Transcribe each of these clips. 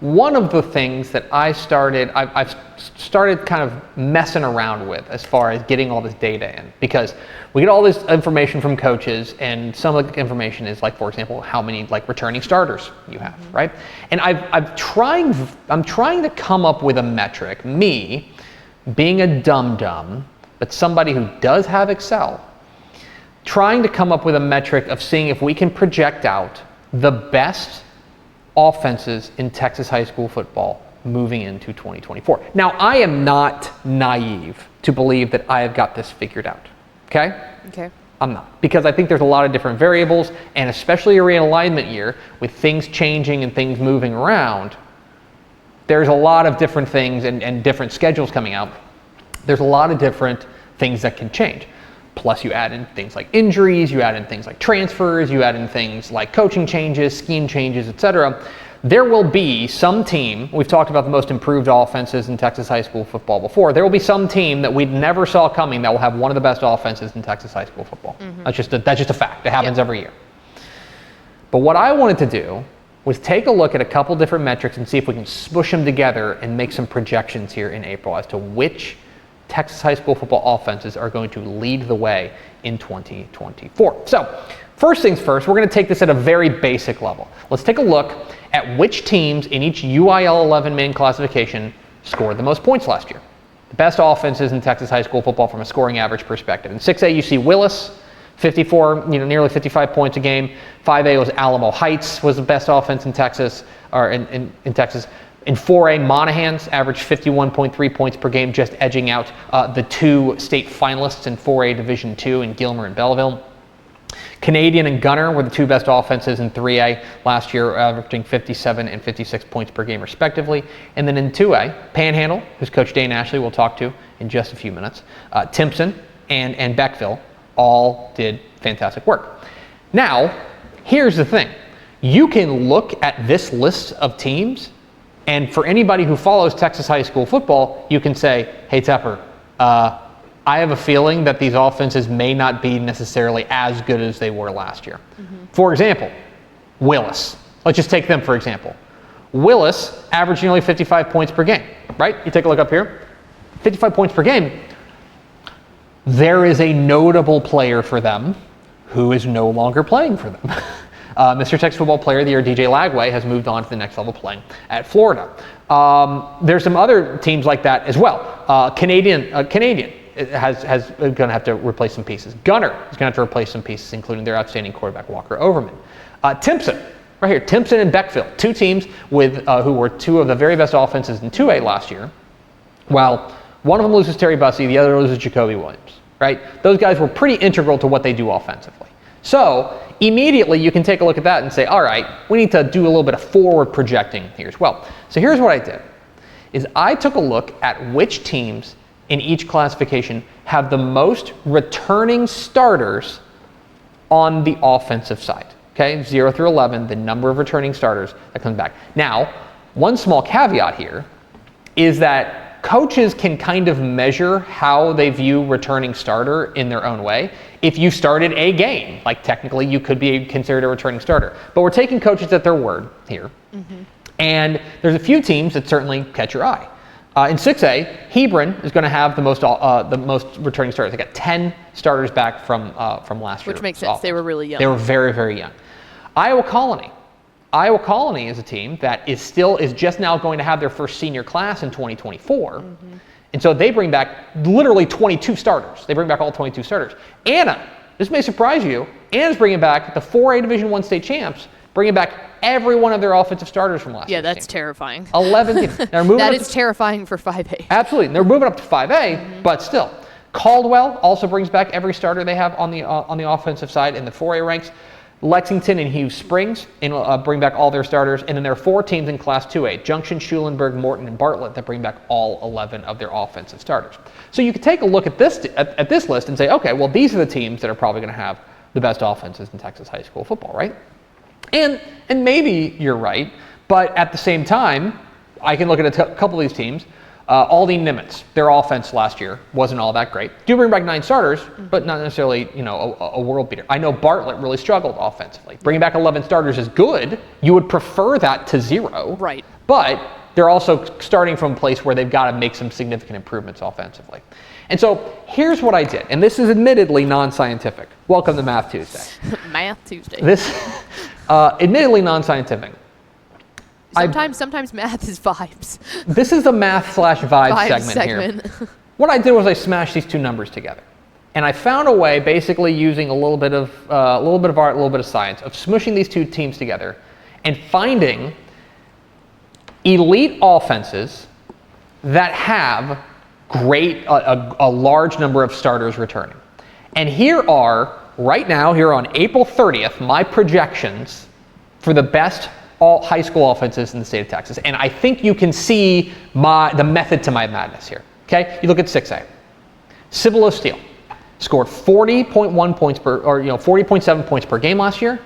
one of the things that I've started kind of messing around with as far as getting all this data in, because we get all this information from coaches, and some of the information is like, for example, how many like returning starters you have, right? And I'm trying to come up with a metric, me being a dum-dum, but somebody who does have Excel, trying to come up with a metric of seeing if we can project out the best offenses in Texas high school football moving into 2024. Now, I am not naive to believe that I have got this figured out, okay? Okay. I'm not, because I think there's a lot of different variables, and especially a realignment year with things changing and things moving around, there's a lot of different things and different schedules coming out. There's a lot of different things that can change. Plus you add in things like injuries, you add in things like transfers, you add in things like coaching changes, scheme changes, etc. There will be some team, we've talked about the most improved offenses in Texas high school football before, there will be some team that we never saw coming that will have one of the best offenses in Texas high school football. That's just a fact. It happens every year. But what I wanted to do was take a look at a couple different metrics and see if we can smush them together and make some projections here in April as to which Texas high school football offenses are going to lead the way in 2024. So, first things first, we're going to take this at a very basic level. Let's take a look at which teams in each UIL 11 main classification scored the most points last year. The best offenses in Texas high school football from a scoring average perspective. In 6A, you see Willis, 54, nearly 55 points a game. 5A was Alamo Heights, was the best offense in Texas, or in Texas. In 4A, Monahans averaged 51.3 points per game, just edging out the two state finalists in 4A Division II in Gilmer and Belleville. Canadian and Gunner were the two best offenses in 3A last year, averaging 57 and 56 points per game respectively. And then in 2A, Panhandle, who's Coach Dane Ashley we'll talk to in just a few minutes, Timpson and Beckville all did fantastic work. Now, here's the thing. You can look at this list of teams, and for anybody who follows Texas high school football, you can say, hey, Tepper, I have a feeling that these offenses may not be necessarily as good as they were last year. For example, Willis. Let's just take them for example. Willis averaged nearly 55 points per game, right? You take a look up here. 55 points per game. There is a notable player for them who is no longer playing for them. Mr. Texas Football Player of the Year, DJ Lagway, has moved on to the next level playing at Florida. There's some other teams like that as well. Canadian is going to have to replace some pieces. Gunner is going to have to replace some pieces, including their outstanding quarterback, Walker Overman. Timpson, right here, Timpson and Beckville, two teams with who were two of the very best offenses in 2A last year. While one of them loses Terry Bussey, the other loses Jacoby Williams, right? Those guys were pretty integral to what they do offensively. So immediately you can take a look at that and say, all right, we need to do a little bit of forward projecting here as well. So here's what I did, is I took a look at which teams in each classification have the most returning starters on the offensive side. Okay, 0 through 11, the number of returning starters that comes back. Now, one small caveat here is that coaches can kind of measure how they view returning starter in their own way. If you started a game, like technically you could be considered a returning starter. But we're taking coaches at their word here. And there's a few teams that certainly catch your eye. In 6A, Hebron is going to have the most returning starters. They got 10 starters back from last year. Which makes sense. They were really young. They were very, very young. Iowa Colony is a team that is just now going to have their first senior class in 2024. And so they bring back literally 22 starters. They bring back all 22 starters. Anna, this may surprise you, Anna's bringing back the 4A Division I state champs, bringing back every one of their offensive starters from last year. Yeah, that's terrifying. 11 teams. That is terrifying for 5A. Absolutely. And they're moving up to 5A, but still. Caldwell also brings back every starter they have on the offensive side in the 4A ranks. Lexington and Hughes Springs bring back all their starters. And then there are 4 teams in Class 2A, Junction, Schulenburg, Morton, and Bartlett, that bring back all 11 of their offensive starters. So you can take a look at this list and say, okay, well, these are the teams that are probably going to have the best offenses in Texas high school football, right? And maybe you're right, but at the same time, I can look at a couple of these teams. Aldi Nimitz, their offense last year wasn't all that great. Do bring back 9 starters, but not necessarily, a world beater. I know Bartlett really struggled offensively. Bringing back 11 starters is good. You would prefer that to 0. Right. But they're also starting from a place where they've got to make some significant improvements offensively. And so here's what I did, and this is admittedly non-scientific. Welcome to Math Tuesday. Math Tuesday. This, admittedly non-scientific. Sometimes math is vibes. This is the math/vibe segment here. What I did was I smashed these 2 numbers together, and I found a way, basically using a little bit of art, a little bit of science, of smushing these 2 teams together, and finding elite offenses that have a large number of starters returning. And here are, right now, here on April 30th, my projections for the best all high school offenses in the state of Texas. And I think you can see the method to my madness here. Okay, you look at 6A. Civil of Steel scored 40.1 points 40.7 points per game last year,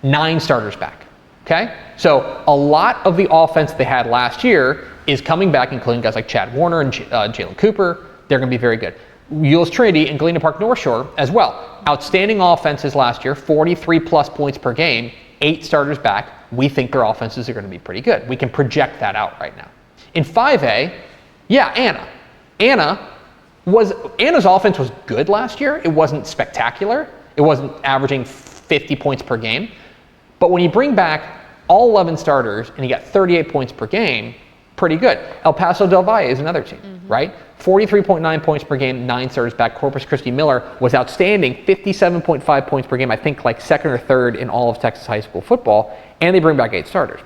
9 starters back. Okay, so a lot of the offense they had last year is coming back, including guys like Chad Warner and Jalen Cooper. They're going to be very good. Euless Trinity and Galena Park North Shore as well. Outstanding offenses last year, 43 plus points per game, 8 starters back. We think their offenses are going to be pretty good. We can project that out right now. In 5A, Anna. Anna's offense was good last year. It wasn't spectacular. It wasn't averaging 50 points per game. But when you bring back all 11 starters and you get 38 points per game, pretty good. El Paso del Valle is another team, right? 43.9 points per game, 9 starters back. Corpus Christi Miller was outstanding, 57.5 points per game, I think like 2nd or 3rd in all of Texas high school football, and they bring back 8 starters.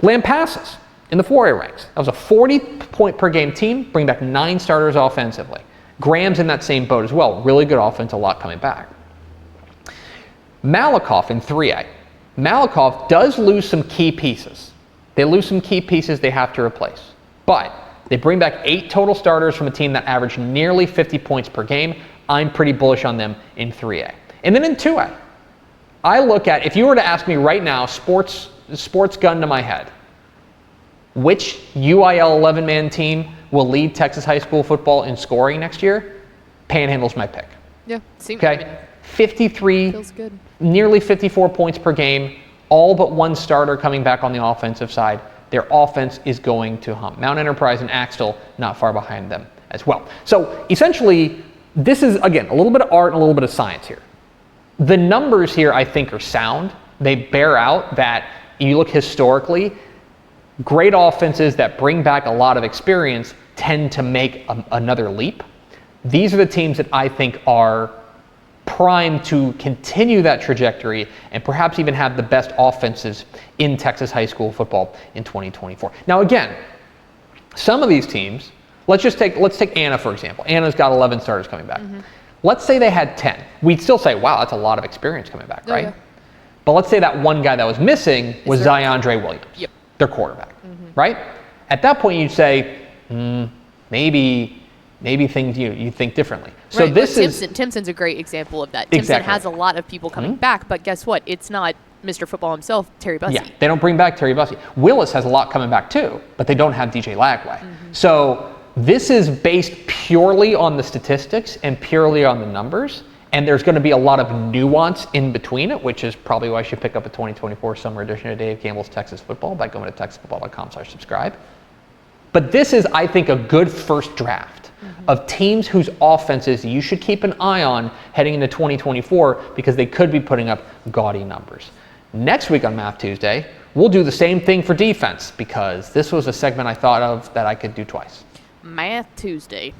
Lampasas in the 4A ranks. That was a 40 point per game team, bring back 9 starters offensively. Graham's in that same boat as well. Really good offense, a lot coming back. Malakoff in 3A. Malakoff does lose some key pieces. They lose some key pieces they have to replace. But they bring back 8 total starters from a team that averaged nearly 50 points per game. I'm pretty bullish on them in 3A. And then in 2A, I look at, if you were to ask me right now, sports gun to my head, which UIL 11-man team will lead Texas high school football in scoring next year? Panhandle's my pick. Yeah, seems okay. 53, feels good. Nearly 54 points per game, all but 1 starter coming back on the offensive side. Their offense is going to hump. Mount Enterprise and Axtell not far behind them as well. So essentially, this is, again, a little bit of art and a little bit of science here. The numbers here, I think, are sound. They bear out that you look historically, great offenses that bring back a lot of experience tend to make another leap. These are the teams that I think are primed to continue that trajectory and perhaps even have the best offenses in Texas high school football in 2024. Now again, some of these teams, let's take Anna for example. Anna's got 11 starters coming back. Let's say they had 10. We'd still say, wow, that's a lot of experience coming back, right? Yeah. But let's say that one guy that was missing was Ziondre Williams, their quarterback, right? At that point you'd say, maybe things you think differently. So right, this is Timpson's a great example of that. Timpson has a lot of people coming back, but guess what? It's not Mr. Football himself, Terry Bussey. Yeah, they don't bring back Terry Bussey. Willis has a lot coming back too, but they don't have DJ Lagway. So this is based purely on the statistics and purely on the numbers, and there's going to be a lot of nuance in between it, which is probably why you should pick up a 2024 summer edition of Dave Campbell's Texas Football by going to texasfootball.com/subscribe. But this is, I think, a good first draft of teams whose offenses you should keep an eye on heading into 2024 because they could be putting up gaudy numbers. Next week on Math Tuesday, we'll do the same thing for defense because this was a segment I thought of that I could do twice. Math Tuesday.